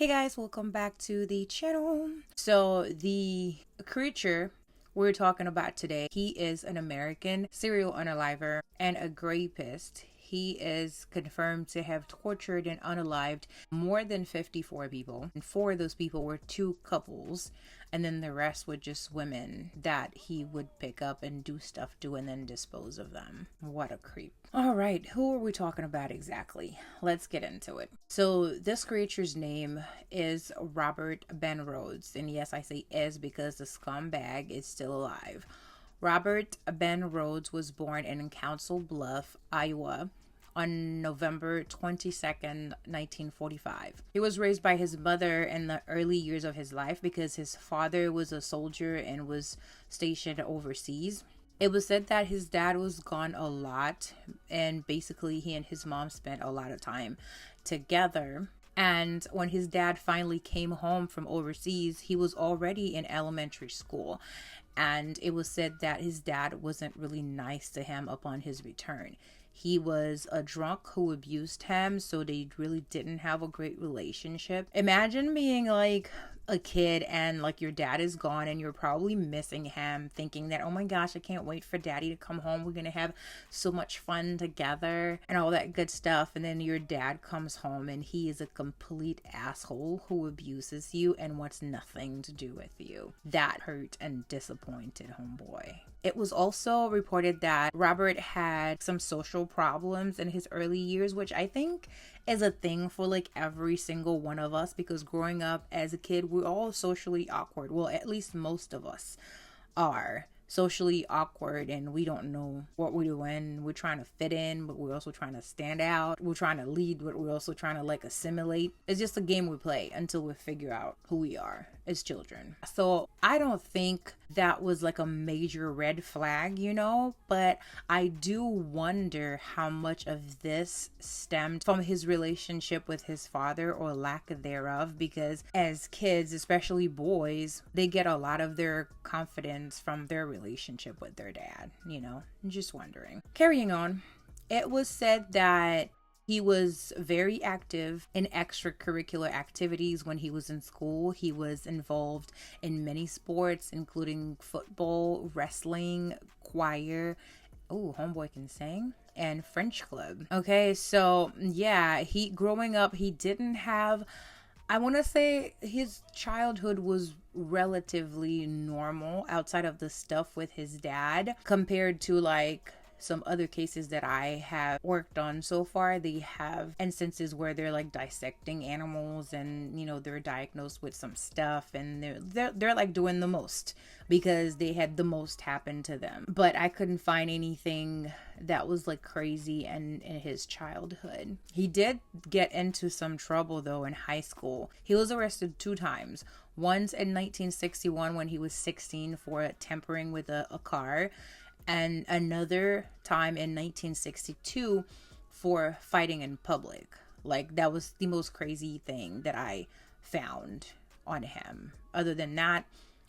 Hey guys, welcome back to the channel. So the creature we're talking about today, he is an American serial unaliver and a rapist. He is confirmed to have tortured and unalived more than 54 people. And 4 of those people were 2 couples. And then the rest were just women that he would pick up and do stuff to and then dispose of them. What a creep. All right, who are we talking about exactly? Let's get into it. So this creature's name is Robert Ben Rhodes. And yes, I say is because the scumbag is still alive. Robert Ben Rhodes was born in Council Bluff, Iowa, on November 22nd, 1945. He was raised by his mother in the early years of his life because his father was a soldier and was stationed overseas. It was said that his dad was gone a lot, and basically he and his mom spent a lot of time together. And when his dad finally came home from overseas, he was already in elementary school. And it was said that his dad wasn't really nice to him upon his return. He was a drunk who abused him, so they really didn't have a great relationship. Imagine being like a kid and like your dad is gone and you're probably missing him, thinking that, oh my gosh, I can't wait for daddy to come home. We're gonna have so much fun together and all that good stuff. And then your dad comes home and he is a complete asshole who abuses you and wants nothing to do with you. That hurt and disappointed homeboy. It was also reported that Robert had some social problems in his early years, which I think is a thing for like every single one of us, because growing up as a kid, we're all socially awkward. Well, at least most of us are socially awkward and we don't know what we're doing. We're trying to fit in, but we're also trying to stand out. We're trying to lead, but we're also trying to like assimilate. It's just a game we play until we figure out who we are as children. So I don't think that was like a major red flag, but I do wonder how much of this stemmed from his relationship with his father or lack thereof, because as kids, especially boys, they get a lot of their confidence from their relationship with their dad. I'm just wondering. Carrying on, it was said that he was very active in extracurricular activities when he was in school. He was involved in many sports, including football, wrestling, choir. Oh, homeboy can sing. And French club. Okay, so yeah, growing up, he didn't have, I want to say his childhood was relatively normal outside of the stuff with his dad compared to like some other cases that I have worked on so far. They have instances where they're like dissecting animals and they're diagnosed with some stuff and they're like doing the most because they had the most happen to them. But I couldn't find anything that was like crazy in his childhood. He did get into some trouble though in high school. He was arrested 2 times. Once in 1961 when he was 16 for tampering with a car, and another time in 1962 for fighting in public. Like, that was the most crazy thing that I found on him. Other than that,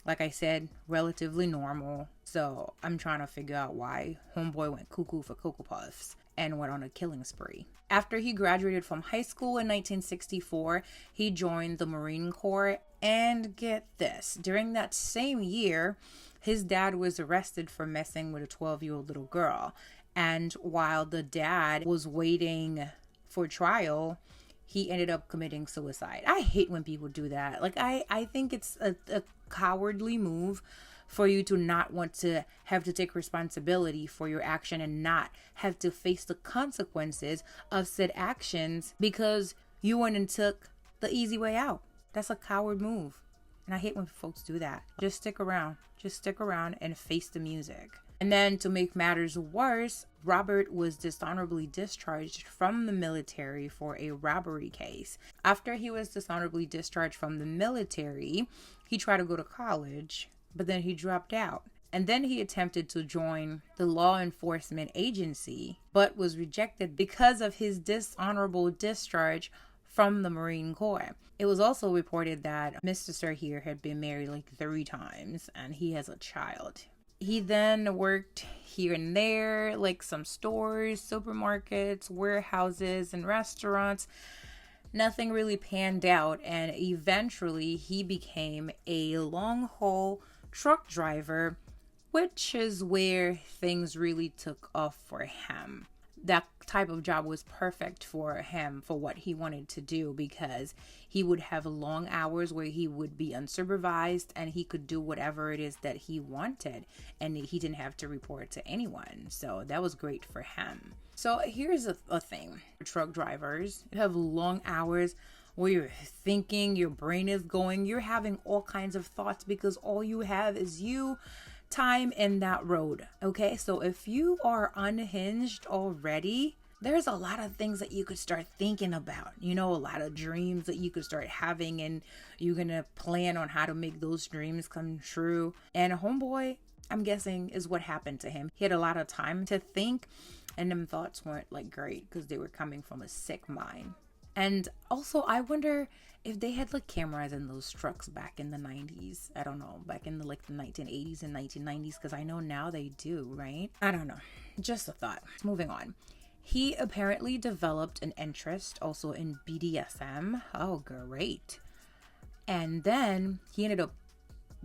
like I said, relatively normal. So I'm trying to figure out why homeboy went cuckoo for Cocoa Puffs and went on a killing spree. After he graduated from high school in 1964, he joined the Marine Corps. And get this, during that same year, his dad was arrested for messing with a 12-year-old little girl. And while the dad was waiting for trial, he ended up committing suicide. I hate when people do that. Like, I think it's a cowardly move for you to not want to have to take responsibility for your action and not have to face the consequences of said actions because you went and took the easy way out. That's a coward move. And I hate when folks do that. Just stick around. Just stick around and face the music. And then to make matters worse, Robert was dishonorably discharged from the military for a robbery case. After he was dishonorably discharged from the military, he tried to go to college, but then he dropped out. And then he attempted to join the law enforcement agency, but was rejected because of his dishonorable discharge from the Marine Corps. It was also reported that Mr. Sir here had been married like 3 times and he has a child. He then worked here and there, like some stores, supermarkets, warehouses, and restaurants. nothing really panned out, and eventually he became a long haul truck driver, which is where things really took off for him. That type of job was perfect for him for what he wanted to do, because he would have long hours where he would be unsupervised and he could do whatever it is that he wanted, and he didn't have to report to anyone. So that was great for him. So here's a thing. Truck drivers have long hours where you're thinking, your brain is going, you're having all kinds of thoughts because all you have is you, time, in that road. Okay, so if you are unhinged already, there's a lot of things that you could start thinking about, a lot of dreams that you could start having, and you're gonna plan on how to make those dreams come true. And homeboy, I'm guessing, is what happened to him. He had a lot of time to think, and them thoughts weren't like great because they were coming from a sick mind. And also, I wonder if they had like cameras in those trucks back in the 90s. I don't know, back in the 1980s and 1990s, because I know now they do, right? I don't know. Just a thought. Moving on. He apparently developed an interest also in BDSM. Oh, great. And then he ended up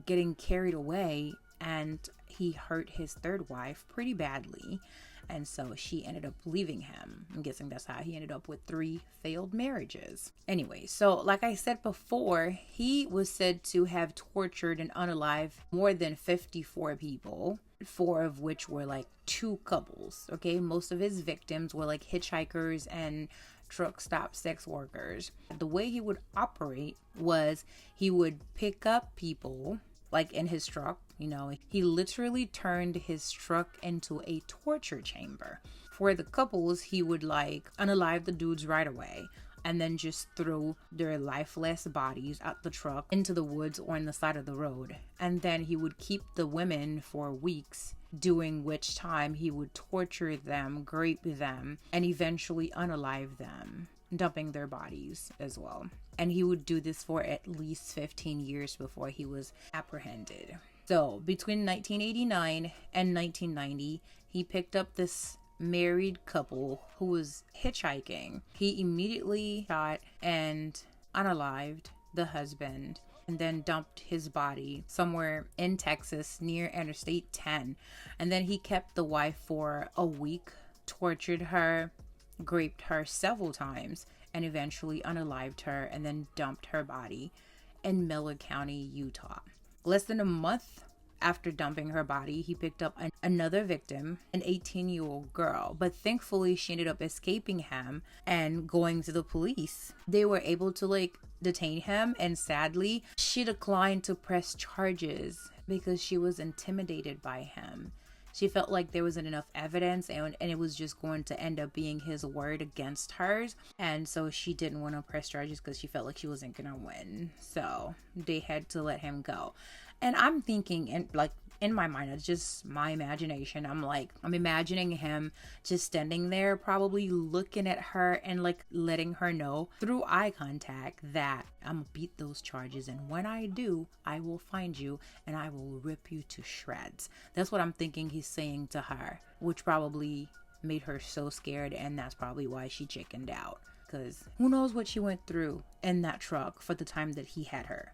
getting carried away, and he hurt his third wife pretty badly. And so she ended up leaving him. I'm guessing that's how he ended up with 3 failed marriages. Anyway, so like I said before, he was said to have tortured and unalived more than 54 people, 4 of which were like 2 couples. Okay, most of his victims were like hitchhikers and truck stop sex workers. The way he would operate was he would pick up people like in his truck. He literally turned his truck into a torture chamber. For the couples, he would like unalive the dudes right away and then just throw their lifeless bodies out the truck into the woods or on the side of the road. And then he would keep the women for weeks, during which time he would torture them, grape them, and eventually unalive them, dumping their bodies as well. And he would do this for at least 15 years before he was apprehended. So between 1989 and 1990, he picked up this married couple who was hitchhiking. He immediately shot and unalived the husband and then dumped his body somewhere in Texas near Interstate 10. And then he kept the wife for a week, tortured her, raped her several times, and eventually unalived her and then dumped her body in Miller County, Utah. Less than a month after dumping her body, he picked up another victim, an 18-year-old girl, but thankfully she ended up escaping him and going to the police. They were able to detain him, and sadly, she declined to press charges because she was intimidated by him. She felt like there wasn't enough evidence, and it was just going to end up being his word against hers. And so she didn't want to press charges because she felt like she wasn't going to win. So they had to let him go. And I'm thinking, in my mind, it's just my imagination. I'm imagining him just standing there, probably looking at her and letting her know through eye contact that I'm gonna beat those charges. And when I do, I will find you and I will rip you to shreds. That's what I'm thinking he's saying to her, which probably made her so scared. And that's probably why she chickened out, because who knows what she went through in that truck for the time that he had her.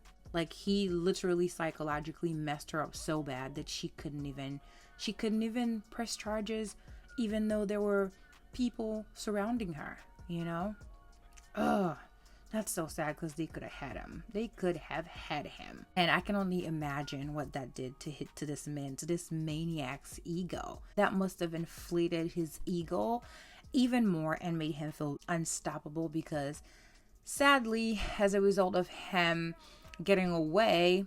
He literally psychologically messed her up so bad that she couldn't even press charges, even though there were people surrounding her, Ugh, that's so sad, because they could have had him. They could have had him. And I can only imagine what that did to this man, to this maniac's ego. That must have inflated his ego even more and made him feel unstoppable, because sadly, as a result of him getting away,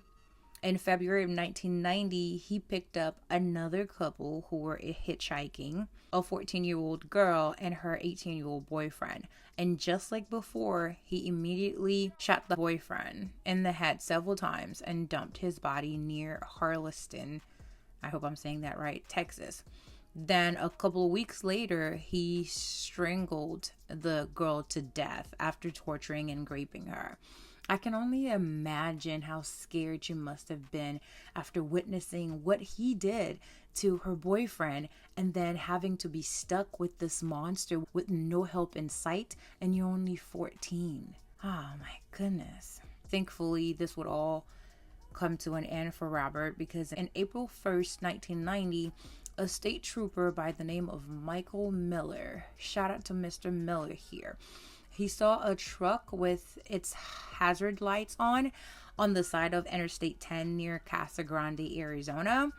in February of 1990, he picked up another couple who were hitchhiking, a 14-year-old girl and her 18-year-old boyfriend. And just like before, he immediately shot the boyfriend in the head several times and dumped his body near Harleston, I hope I'm saying that right, Texas. Then a couple of weeks later, he strangled the girl to death after torturing and raping her. I can only imagine how scared you must have been after witnessing what he did to her boyfriend and then having to be stuck with this monster with no help in sight, and you're only 14. Oh my goodness. Thankfully, this would all come to an end for Robert because in April 1st, 1990, a state trooper by the name of Michael Miller, shout out to Mr. Miller here, he saw a truck with its hazard lights on the side of Interstate 10 near Casa Grande, Arizona.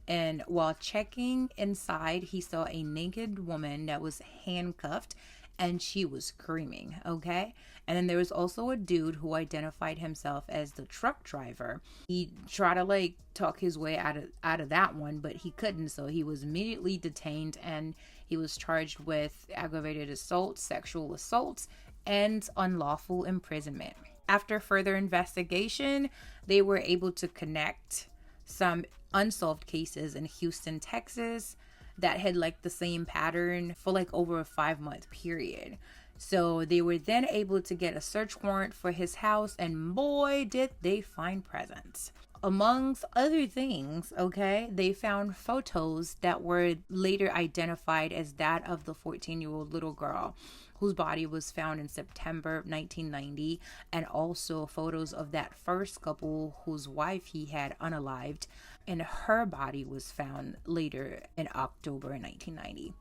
And while checking inside, he saw a naked woman that was handcuffed and she was screaming, okay? And then there was also a dude who identified himself as the truck driver. He tried to like talk his way out of that one, but he couldn't, so he was immediately detained and he was charged with aggravated assault, sexual assault, and unlawful imprisonment. After further investigation, they were able to connect some unsolved cases in Houston, Texas that had like the same pattern for like over a 5-month period. So they were then able to get a search warrant for his house, and boy, did they find presents. Amongst other things, okay, they found photos that were later identified as that of the 14-year-old little girl whose body was found in September 1990, and also photos of that first couple whose wife he had unalived, and her body was found later in October 1990.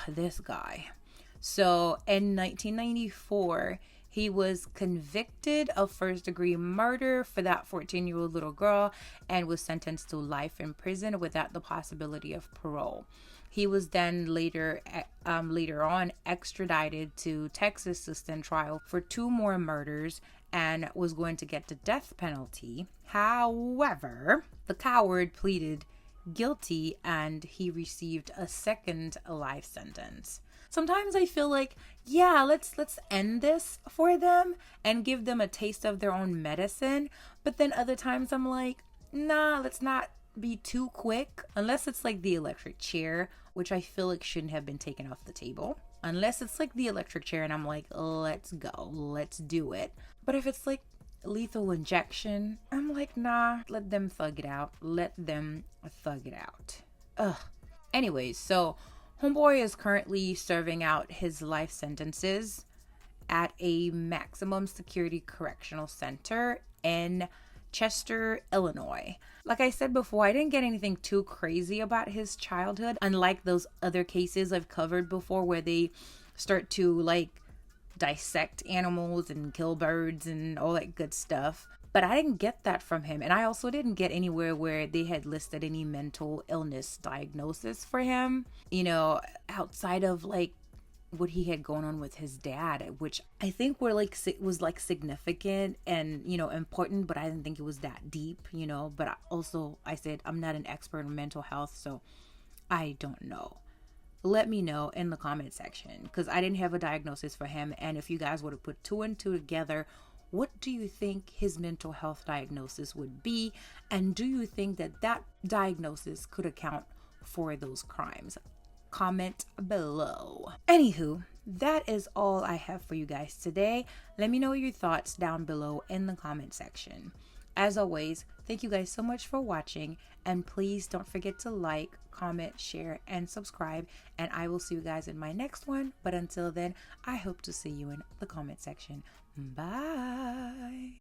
This guy. So in 1994, he was convicted of first-degree murder for that 14-year-old little girl and was sentenced to life in prison without the possibility of parole. He was then later on extradited to Texas to stand trial for 2 more murders and was going to get the death penalty. However, the coward pleaded guilty and he received a second life sentence. Sometimes I feel like, yeah, let's end this for them and give them a taste of their own medicine. But then other times I'm like, nah, let's not be too quick. Unless it's like the electric chair, which I feel like shouldn't have been taken off the table. Unless it's like the electric chair and I'm like, let's go, let's do it. But if it's like lethal injection, I'm like, nah, let them thug it out. Let them thug it out. Anyways, so homeboy is currently serving out his life sentences at a maximum security correctional center in Chester, Illinois. Like I said before, I didn't get anything too crazy about his childhood, unlike those other cases I've covered before where they start to like dissect animals and kill birds and all that good stuff. But I didn't get that from him. And I also didn't get anywhere where they had listed any mental illness diagnosis for him, outside of like what he had going on with his dad, which I think was like significant and, important, but I didn't think it was that deep, but I said, I'm not an expert in mental health, so I don't know. Let me know in the comment section, because I didn't have a diagnosis for him. And if you guys would have put 2 and 2 together, what do you think his mental health diagnosis would be? And do you think that diagnosis could account for those crimes? Comment below. Anywho, that is all I have for you guys today. Let me know your thoughts down below in the comment section. As always, thank you guys so much for watching, and please don't forget to like, comment, share, and subscribe, and I will see you guys in my next one. But until then, I hope to see you in the comment section. Bye.